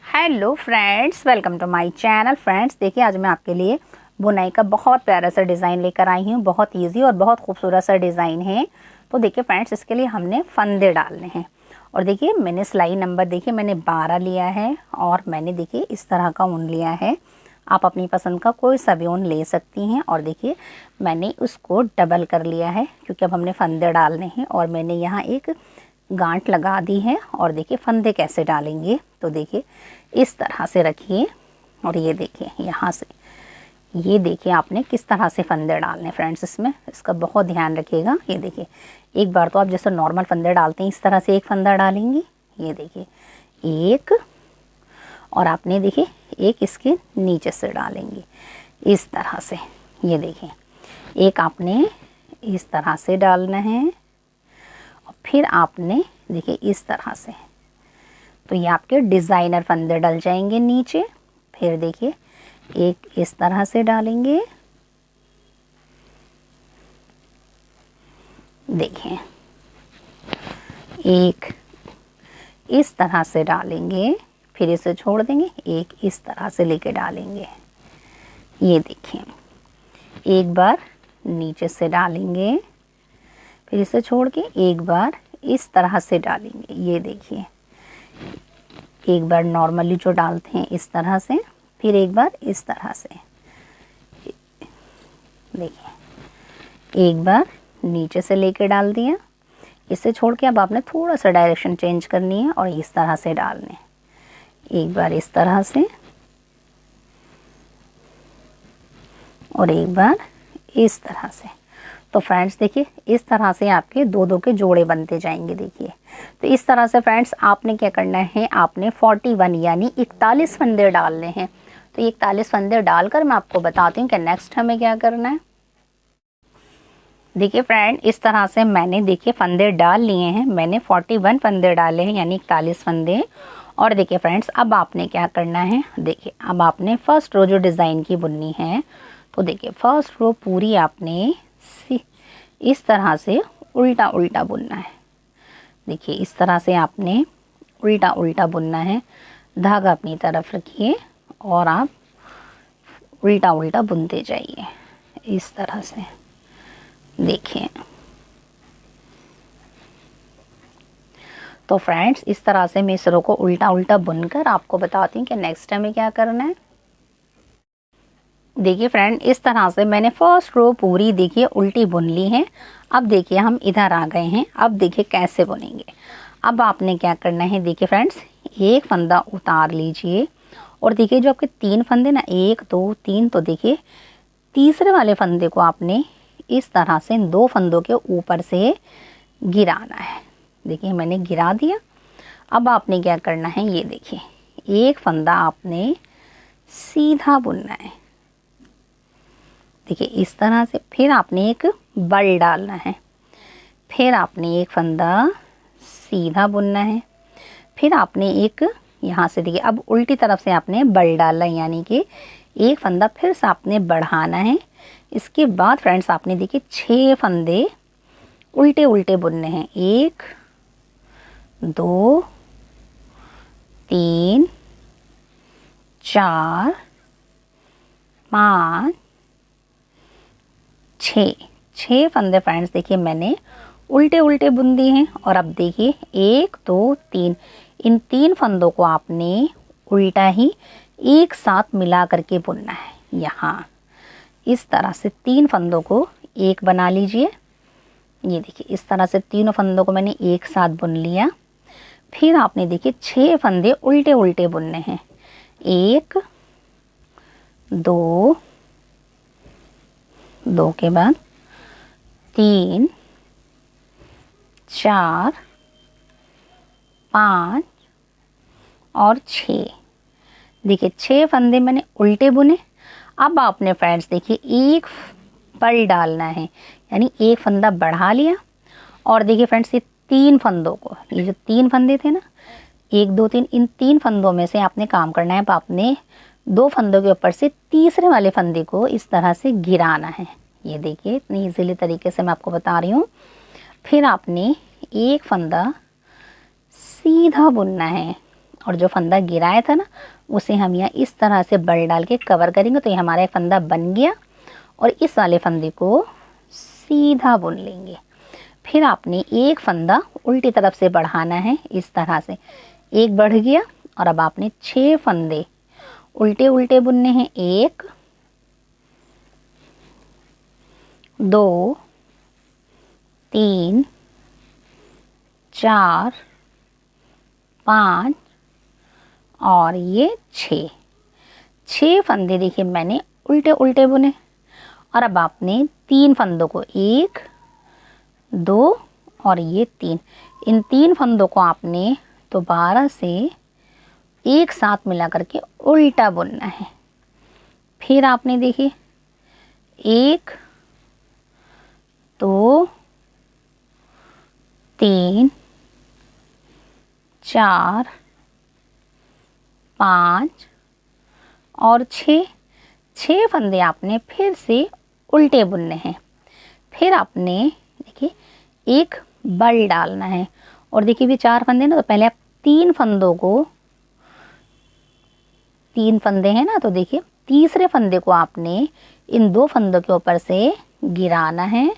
Hello friends, welcome to my channel. Friends देखिए, आज मैं आपके लिए बुनाई का बहुत प्यारा सा डिज़ाइन लेकर आई हूँ। बहुत इजी और बहुत खूबसूरत सा डिज़ाइन है। तो देखिए फ्रेंड्स, इसके लिए हमने फंदे डालने हैं। और देखिए मैंने सिलाई नंबर देखिए मैंने 12 लिया है और मैंने देखिए इस तरह का ऊन लिया है। आप अपनी पसंद का कोई सा भी ऊन ले सकती हैं। और देखिए मैंने उसको डबल कर लिया है क्योंकि अब हमने फंदे डालने हैं। और मैंने यहाँ एक गांठ लगा दी है। और देखिए फंदे कैसे डालेंगे, तो देखिए इस तरह से रखिए और ये देखिए यहाँ से, ये देखिए आपने किस तरह से फंदे डालने फ्रेंड्स। इसका बहुत ध्यान रखिएगा। ये देखिए एक बार तो आप जैसे नॉर्मल फंदे डालते हैं इस तरह से एक फंदा डालेंगी। ये देखिए एक, और आपने देखिए एक इसके नीचे से डालेंगी इस तरह से। ये देखिए एक आपने इस तरह से डालना है और फिर आपने देखिए इस तरह से, तो ये आपके डिज़ाइनर फंदे डल जाएंगे नीचे। फिर देखिए एक इस तरह से डालेंगे, देखिए एक इस तरह से डालेंगे, फिर इसे छोड़ देंगे, एक इस तरह से लेके डालेंगे। ये देखिए एक बार नीचे से डालेंगे, फिर इसे छोड़ के एक बार इस तरह से डालेंगे। ये देखिए एक बार नॉर्मली जो डालते हैं इस तरह से, फिर एक बार इस तरह से। देखिए एक बार नीचे से लेके डाल दिया, इसे छोड़ के अब आपने थोड़ा सा डायरेक्शन चेंज करनी है और इस तरह से डालने। एक बार इस तरह से और एक बार इस तरह से। तो फ्रेंड्स देखिए इस तरह से आपके दो दो के जोड़े बनते जाएंगे। देखिए तो इस तरह से फ्रेंड्स आपने क्या करना है, आपने 41 यानी 41 फंदे डालने हैं। तो ये 41 फंदे डालकर मैं आपको बताती हूँ कि नेक्स्ट हमें क्या करना है। देखिए फ्रेंड इस तरह से मैंने देखिए फंदे डाल लिए हैं। मैंने 41 फंदे डाले हैं यानी 41 फंदे। और देखिए फ्रेंड्स अब आपने क्या करना है, देखिए अब आपने फर्स्ट रो जो डिज़ाइन की बुननी है, तो देखिए फर्स्ट रो पूरी आपने इस तरह से उल्टा उल्टा बुनना है। देखिए इस तरह से आपने उल्टा उल्टा बुनना है। धागा अपनी तरफ रखिए और आप उल्टा उल्टा बुनते जाइए इस तरह से। देखिए तो फ्रेंड्स इस तरह से मैं इस रो को उल्टा उल्टा बुनकर आपको बताती हूँ कि नेक्स्ट हमें क्या करना है। देखिए फ्रेंड इस तरह से मैंने फर्स्ट रो पूरी देखिए उल्टी बुन ली है। अब देखिए हम इधर आ गए हैं। अब देखिए कैसे बुनेंगे। अब आपने क्या करना है, देखिए फ्रेंड्स एक फंदा उतार लीजिए और देखिए जो आपके 3 फंदे ना 1 2 3, तो देखिए तीसरे वाले फंदे को आपने इस तरह से इन 2 फंदों के ऊपर से गिराना है। देखिए मैंने गिरा दिया। अब आपने क्या करना है, ये देखिए एक फंदा आपने सीधा बुनना है। देखिए इस तरह से, फिर आपने एक बल डालना है, फिर आपने एक फंदा सीधा बुनना है, फिर आपने एक यहाँ से देखिए अब उल्टी तरफ से आपने बल डाला यानी कि एक फंदा फिर से आपने बढ़ाना है। इसके बाद फ्रेंड्स आपने देखिए 6 फंदे उल्टे उल्टे बुनने हैं। 1 2 3 4 5 6 फंदे फ्रेंड्स देखिए मैंने उल्टे उल्टे बुन दिए हैं। और अब देखिए 1 2 3, इन 3 फंदों को आपने उल्टा ही एक साथ मिला करके बुनना है। यहाँ इस तरह से 3 फंदों को एक बना लीजिए। ये देखिए इस तरह से तीनों फंदों को मैंने एक साथ बुन लिया। फिर आपने देखिए 6 फंदे उल्टे उल्टे बुनने हैं। 1 2 2 के बाद 3 4 5 और 6। देखिए 6 फंदे मैंने उल्टे बुने। अब आपने फ्रेंड्स देखिए एक पल डालना है, यानी एक फंदा बढ़ा लिया और देखिए फ्रेंड्स ये 3 फंदों को, ये जो 3 फंदे थे ना 1 2 3, इन 3 फंदों में से आपने काम करना है। अब आपने 2 फंदों के ऊपर से तीसरे वाले फंदे को इस तरह से गिराना है। ये देखिए इतनी इजीली तरीके से मैं आपको बता रही हूँ। फिर आपने एक फंदा सीधा बुनना है और जो फंदा गिराया था ना उसे हम यहाँ इस तरह से बल डाल के कवर करेंगे, तो ये हमारा एक फंदा बन गया और इस वाले फंदे को सीधा बुन लेंगे। फिर आपने एक फंदा उल्टी तरफ से बढ़ाना है इस तरह से, एक बढ़ गया और अब आपने 6 फंदे उल्टे उल्टे बुनने हैं। 1 2 3 4 5 और ये 6 फंदे देखिए मैंने उल्टे उल्टे बुने। और अब आपने 3 फंदों को 1 2 और ये 3, इन 3 फंदों को आपने दोबारा से एक साथ मिला करके उल्टा बुनना है। फिर आपने देखिए 1 2 3 4 5 और 6 फंदे आपने फिर से उल्टे बुनने हैं। फिर आपने देखिए एक बल डालना है और देखिए भी 4 फंदे ना, तो पहले आप 3 फंदों को, 3 फंदे हैं ना, तो देखिए तीसरे फंदे को आपने इन 2 फंदों के ऊपर से गिराना है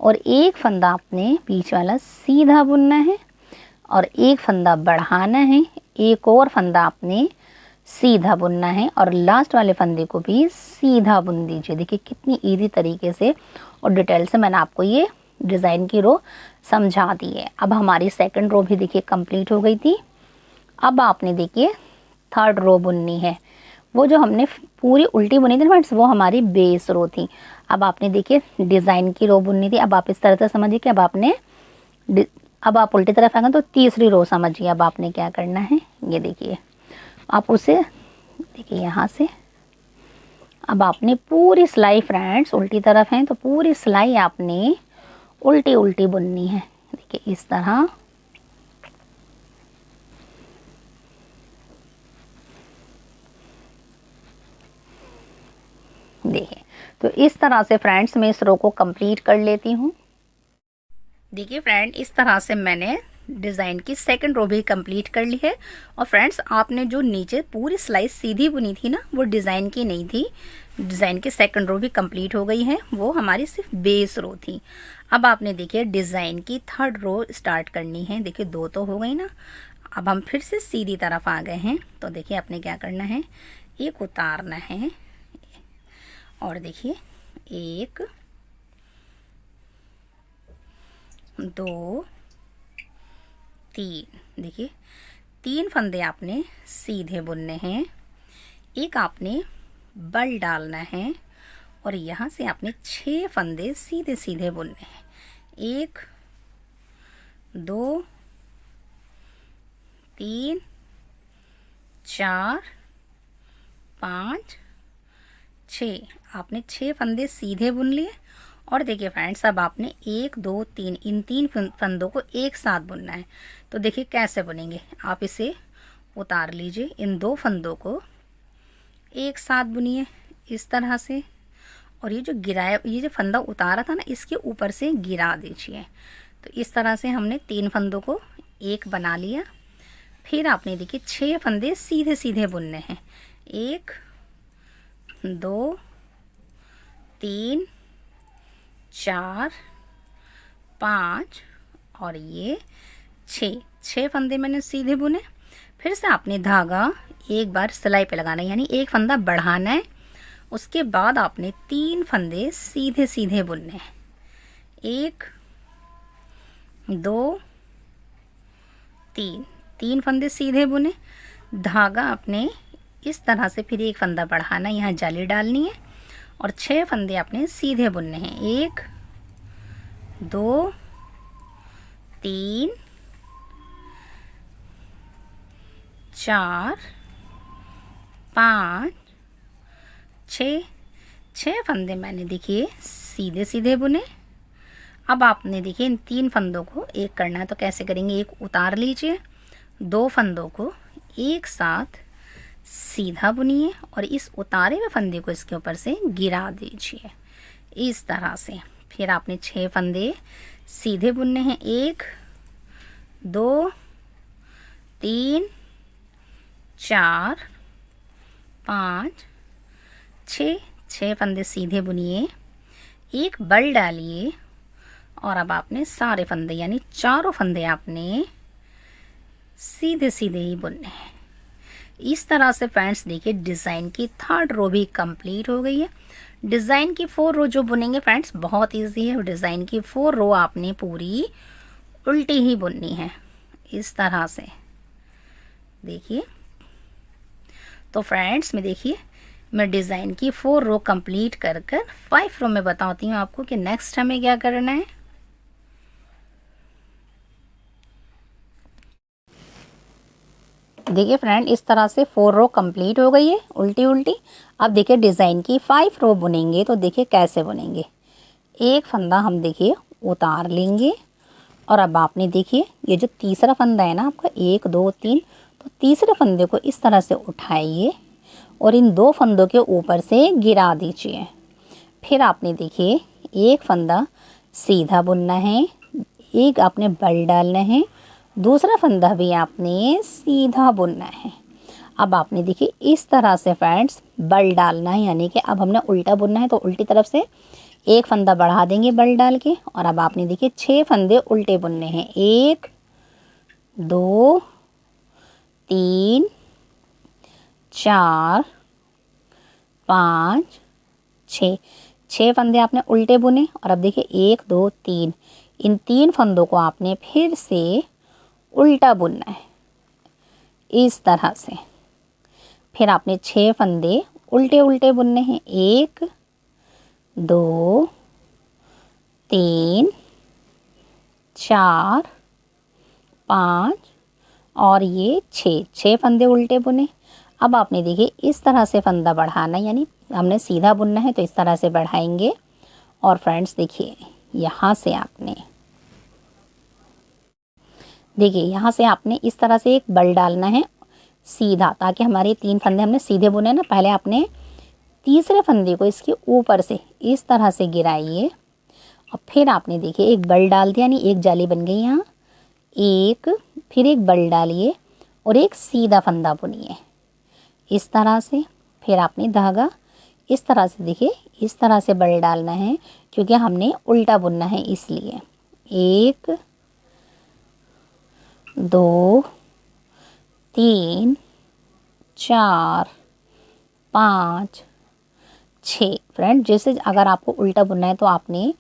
और एक फंदा आपने बीच वाला सीधा बुनना है और एक फंदा बढ़ाना है, एक और फंदा आपने सीधा बुनना है और लास्ट वाले फंदे को भी सीधा बुन दीजिए। देखिए कितनी इजी तरीके से और डिटेल से मैंने आपको ये डिज़ाइन की रो समझा दी है। अब हमारी सेकंड रो भी देखिए कंप्लीट हो गई थी। अब आपने देखिए थर्ड रो बुननी है। वो जो हमने पूरी उल्टी बुनी थी फ्रेंड्स, वो हमारी बेस रो थी। अब आपने देखिए डिज़ाइन की रो बुननी थी। अब आप इस तरह से समझिए कि अब आप उल्टी तरफ आएंगे तो तीसरी रो समझिए। अब आपने क्या करना है, ये देखिए आप उसे देखिए यहाँ से, अब आपने पूरी सिलाई फ्रेंड्स उल्टी तरफ है तो पूरी सिलाई आपने उल्टी उल्टी बुननी है। देखिए इस तरह, देखिए तो इस तरह से फ्रेंड्स मैं इस रो को कंप्लीट कर लेती हूँ। देखिए फ्रेंड इस तरह से मैंने डिज़ाइन की सेकंड रो भी कंप्लीट कर ली है। और फ्रेंड्स आपने जो नीचे पूरी सिलाई सीधी बुनी थी ना, वो डिज़ाइन की नहीं थी। डिज़ाइन की सेकंड रो भी कंप्लीट हो गई है, वो हमारी सिर्फ बेस रो थी। अब आपने देखिए डिज़ाइन की थर्ड रो स्टार्ट करनी है। देखिए 2 तो हो गई ना, अब हम फिर से सीधी तरफ आ गए हैं। तो देखिए आपने क्या करना है, एक उतारना है और देखिए 1 2 3, देखिए 3 फंदे आपने सीधे बुनने हैं, एक आपने बल डालना है और यहाँ से आपने 6 फंदे सीधे सीधे बुनने हैं। 1 2 3 4 5 6, आपने 6 फंदे सीधे बुन लिए। और देखिए फ्रेंड्स अब आपने 1 2 3, इन 3 फंदों को एक साथ बुनना है। तो देखिए कैसे बुनेंगे, आप इसे उतार लीजिए, इन 2 फंदों को एक साथ बुनिए इस तरह से और ये जो गिराया, ये जो फंदा उतारा था ना, इसके ऊपर से गिरा दीजिए। तो इस तरह से हमने 3 फंदों को एक बना लिया। फिर आपने देखिए 6 फंदे सीधे सीधे बुनने हैं। 1 2 3 4 5 और ये 6 फंदे मैंने सीधे बुने। फिर से आपने धागा एक बार सिलाई पे लगाना है, यानी एक फंदा बढ़ाना है। उसके बाद आपने 3 फंदे सीधे सीधे बुनने हैं। 1 2 3 फंदे सीधे बुने, धागा आपने इस तरह से फिर एक फंदा बढ़ाना, यहाँ जाली डालनी है और 6 फंदे आपने सीधे बुनने हैं। 1 2 3 4 5 6 6 फंदे मैंने देखिए सीधे सीधे बुने। अब आपने देखिए इन 3 फंदों को एक करना है, तो कैसे करेंगे, एक उतार लीजिए, 2 फंदों को एक साथ सीधा बुनिए और इस उतारे हुए फंदे को इसके ऊपर से गिरा दीजिए इस तरह से। फिर आपने 6 फंदे सीधे बुनने हैं, 1 2 3 4 5 6 6 फंदे सीधे बुनिए, एक बल डालिए और अब आपने सारे फंदे यानी चारों फंदे आपने सीधे सीधे ही बुनने हैं। इस तरह से फ्रेंड्स देखिए डिज़ाइन की 3rd रो भी कंप्लीट हो गई है। डिज़ाइन की 4 रो जो बुनेंगे फ्रेंड्स बहुत इजी है। डिज़ाइन की 4 रो आपने पूरी उल्टी ही बुननी है इस तरह से देखिए। तो फ्रेंड्स में देखिए मैं डिज़ाइन की 4 रो कंप्लीट कर 5 रो में बताती हूँ आपको कि नेक्स्ट हमें क्या करना है। देखिए फ्रेंड इस तरह से 4 रो कंप्लीट हो गई है उल्टी उल्टी। अब देखिए डिज़ाइन की 5 रो बुनेंगे, तो देखिए कैसे बुनेंगे। एक फंदा हम देखिए उतार लेंगे और अब आपने देखिए ये जो तीसरा फंदा है ना आपका 1 2 3, तो तीसरे फंदे को इस तरह से उठाइए और इन 2 फंदों के ऊपर से गिरा दीजिए। फिर आपने देखिए एक फंदा सीधा बुनना है, एक आपने बल डालना है, दूसरा फंदा भी आपने सीधा बुनना है। अब आपने देखिए इस तरह से फ्रेंड्स बल डालना है, यानी कि अब हमने उल्टा बुनना है, तो उल्टी तरफ से एक फंदा बढ़ा देंगे बल डाल के। और अब आपने देखिए 6 फंदे उल्टे बुनने हैं, 1 2 3 4 5 6 6 फंदे आपने उल्टे बुने। और अब देखिए 1 2 3, इन 3 फंदों को आपने फिर से उल्टा बुनना है इस तरह से। फिर आपने 6 फंदे उल्टे उल्टे बुनने हैं, 1 2 3 4 5 और ये 6 फंदे उल्टे बुने। अब आपने देखिए इस तरह से फंदा बढ़ाना, यानी हमने सीधा बुनना है तो इस तरह से बढ़ाएंगे। और फ्रेंड्स देखिए यहाँ से आपने देखिए यहाँ से आपने इस तरह से एक बल डालना है सीधा, ताकि हमारे 3 फंदे हमने सीधे बुने ना। पहले आपने तीसरे फंदे को इसके ऊपर से इस तरह से गिराइए और फिर आपने देखिए एक बल डाल दिया, यानी एक जाली बन गई यहाँ, एक फिर एक बल डालिए और एक सीधा फंदा बुनिए इस तरह से। फिर आपने धागा इस तरह से देखिए इस तरह से बल डालना है, क्योंकि हमने उल्टा बुनना है इसलिए। 1 2 3 4 5 6 फ्रेंड, जैसे अगर आपको उल्टा बुनना है तो आपने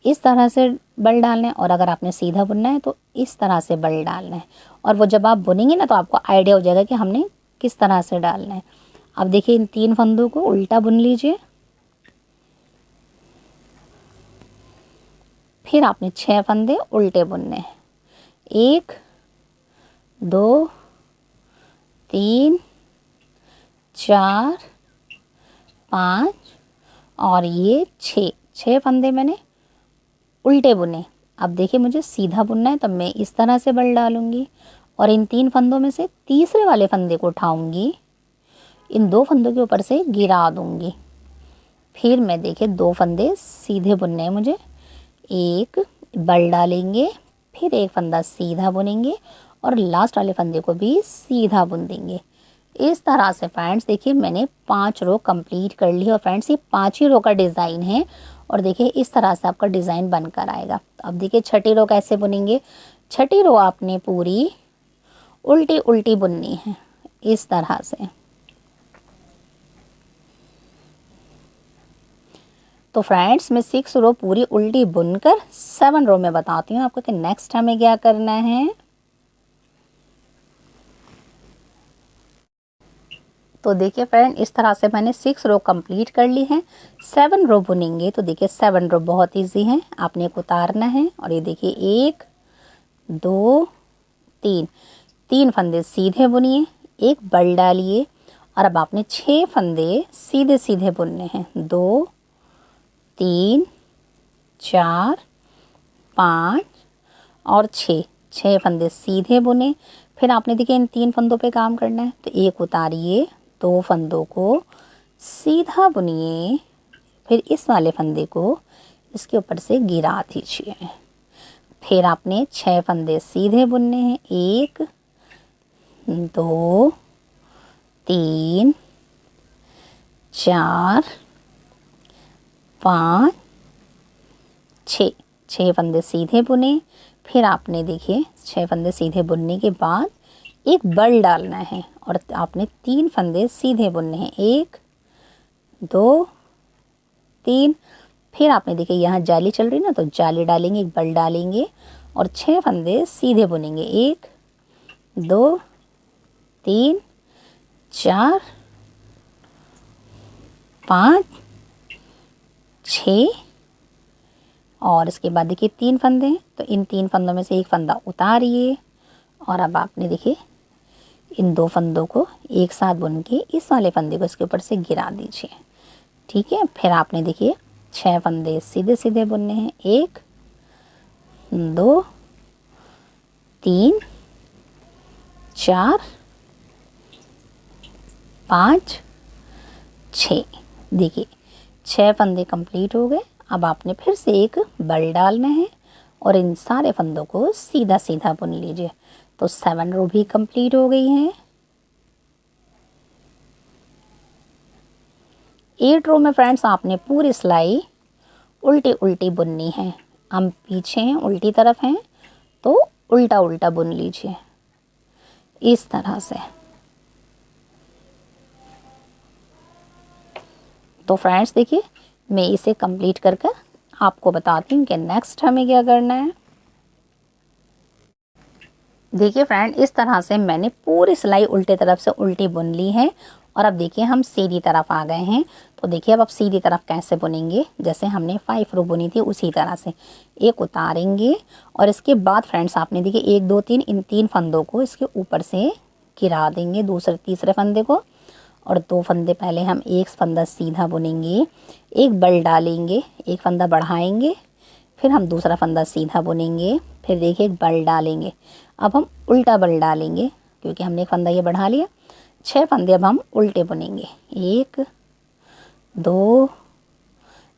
इस तरह से बल डालना है, और अगर आपने सीधा बुनना है तो इस तरह से बल डालना है। और वो जब आप बुनेंगे ना तो आपको आइडिया हो जाएगा कि हमने किस तरह से डालना है। अब देखिए इन 3 फंदों को उल्टा बुन लीजिए। फिर आपने 6 फंदे उल्टे बुनने हैं, 1 2 3 4 5 और ये 6 फंदे मैंने उल्टे बुने। अब देखिए मुझे सीधा बुनना है, तब मैं इस तरह से बल डालूंगी और इन 3 फंदों में से तीसरे वाले फंदे को उठाऊंगी, इन 2 फंदों के ऊपर से गिरा दूंगी। फिर मैं देखिए 2 फंदे सीधे बुनने हैं मुझे, एक बल डालेंगे, फिर एक फंदा सीधा बुनेंगे और लास्ट वाले फंदे को भी सीधा बुन देंगे। इस तरह से फ्रेंड्स देखिए मैंने 5 रो कंप्लीट कर ली। और फ्रेंड्स ये 5 ही रो का डिज़ाइन है, और देखिए इस तरह से आपका डिज़ाइन बनकर आएगा। अब देखिए छठी रो कैसे बुनेंगे। छठी रो आपने पूरी उल्टी उल्टी बुननी है इस तरह से। तो फ्रेंड्स मैं 6 रो पूरी उल्टी बुनकर 7 रो में बताती हूँ आपको कि नेक्स्ट हमें क्या करना है। तो देखिए फ्रेंड इस तरह से मैंने 6 रो कंप्लीट कर ली है। 7 रो बुनेंगे तो देखिए 7 रो बहुत इजी है, आपने एक उतारना है और ये देखिए 1 2 3 फंदे सीधे बुनिए, एक बल डालिए और अब आपने 6 फंदे सीधे सीधे बुनने हैं। 2 3 4 5 और 6 फंदे सीधे बुने। फिर आपने देखिए इन 3 फंदों पे काम करना है, तो एक उतारिए, 2 फंदों को सीधा बुनिए, फिर इस वाले फंदे को इसके ऊपर से गिरा दीजिए। फिर आपने 6 फंदे सीधे बुनने हैं। 1 2 3 4 5 6 फंदे सीधे बुने। फिर आपने देखिए 6 फंदे सीधे बुनने के बाद एक बल डालना है और आपने 3 फंदे सीधे बुनने हैं। 1 2 3। फिर आपने देखिए यहाँ जाली चल रही ना, तो जाली डालेंगे, एक बल डालेंगे और 6 फंदे सीधे बुनेंगे। 1 2 3 4 5 6 और इसके बाद देखिए 3 फंदे हैं, तो इन 3 फंदों में से एक फंदा उतारिए और अब आपने देखिए इन 2 फंदों को एक साथ बुन के इस वाले फंदे को इसके ऊपर से गिरा दीजिए। ठीक है। फिर आपने देखिए 6 फंदे सीधे सीधे बुनने हैं। 1 2 3 4 5 6। देखिए 6 फंदे कंप्लीट हो गए। अब आपने फिर से एक बल डालना है और इन सारे फंदों को सीधा सीधा बुन लीजिए। तो 7 रो भी कंप्लीट हो गई हैं। 8 रो में फ्रेंड्स आपने पूरी सिलाई उल्टी उल्टी बुननी है। हम पीछे हैं, उल्टी तरफ हैं, तो उल्टा उल्टा बुन लीजिए इस तरह से। तो फ्रेंड्स देखिए मैं इसे कंप्लीट कर आपको बताती हूँ कि नेक्स्ट हमें क्या करना है। देखिए फ्रेंड इस तरह से मैंने पूरी सिलाई उल्टे तरफ से उल्टी बुन ली है और अब देखिए हम सीधी तरफ आ गए हैं। तो देखिए अब सीधी तरफ कैसे बुनेंगे, जैसे हमने 5 रो बुनी थी उसी तरह से एक उतारेंगे और इसके बाद फ्रेंड्स आपने देखिए 1 2 3 इन 3 फंदों को इसके ऊपर से गिरा देंगे, दूसरे तीसरे फंदे को, और 2 फंदे पहले हम एक फंदा सीधा बुनेंगे, एक बल डालेंगे, एक फंदा बढ़ाएंगे, फिर हम दूसरा फंदा सीधा बुनेंगे, फिर देखिए एक बल डालेंगे। अब हम उल्टा बल डालेंगे क्योंकि हमने एक फंदा ये बढ़ा लिया। 6 फंदे अब हम उल्टे बुनेंगे। 1 2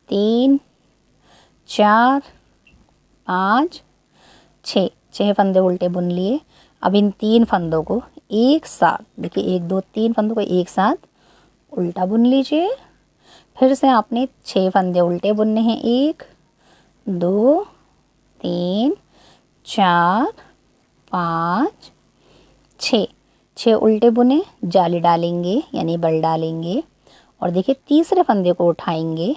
3 4 5 6 फंदे उल्टे बुन लिए। अब इन 3 फंदों को एक साथ देखिए 1 2 3 फंदों को एक साथ उल्टा बुन लीजिए। फिर से आपने 6 फंदे उल्टे बुनने हैं। 1 2 3 4 5 6 उल्टे बुने, जाली डालेंगे यानी बल डालेंगे और देखिए तीसरे फंदे को उठाएंगे,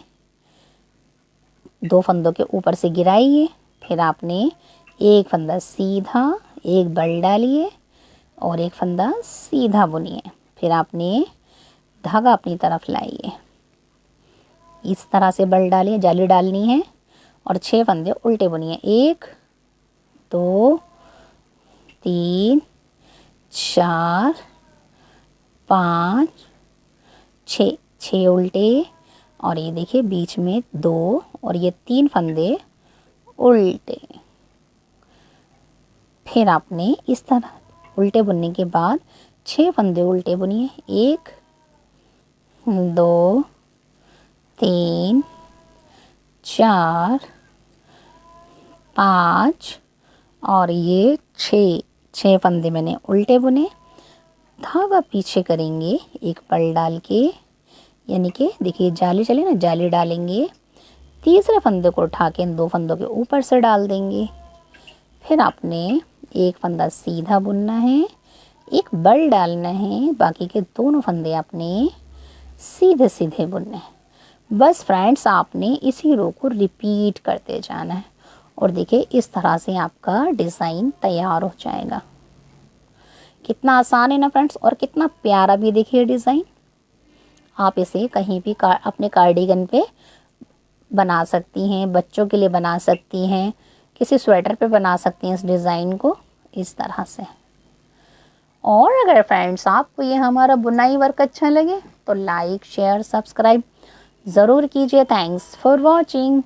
2 फंदों के ऊपर से गिराइए, फिर आपने एक फंदा सीधा, एक बल डालिए और एक फंदा सीधा बुनिए। फिर आपने धागा अपनी तरफ लाइए, इस तरह से बल डालिए, जाली डालनी है और 6 फंदे उल्टे बुनिए। 1 2 3 4 5 6 उल्टे और ये देखिए बीच में 2 और ये 3 फंदे उल्टे। फिर आपने इस तरह उल्टे बुनने के बाद 6 फंदे उल्टे बुनिए। 1 2 3 4 5 और ये 6 फंदे मैंने उल्टे बुने। धागा पीछे करेंगे एक बल डाल के, यानी कि देखिए जाली चले ना, जाली डालेंगे, तीसरे फंदे को उठा के इन 2 फंदों के ऊपर से डाल देंगे। फिर आपने एक फंदा सीधा बुनना है, एक बल डालना है, बाकी के दोनों फंदे आपने सीधे सीधे बुनने हैं। बस फ्रेंड्स आपने इसी रो को रिपीट करते जाना है और देखिए इस तरह से आपका डिज़ाइन तैयार हो जाएगा। कितना आसान है ना फ्रेंड्स, और कितना प्यारा भी देखिए डिज़ाइन। आप इसे कहीं भी अपने कार्डिगन पे बना सकती हैं, बच्चों के लिए बना सकती हैं, किसी स्वेटर पे बना सकती हैं इस डिज़ाइन को इस तरह से। और अगर फ्रेंड्स आपको ये हमारा बुनाई वर्क अच्छा लगे तो लाइक शेयर सब्सक्राइब ज़रूर कीजिए। Thanks for watching.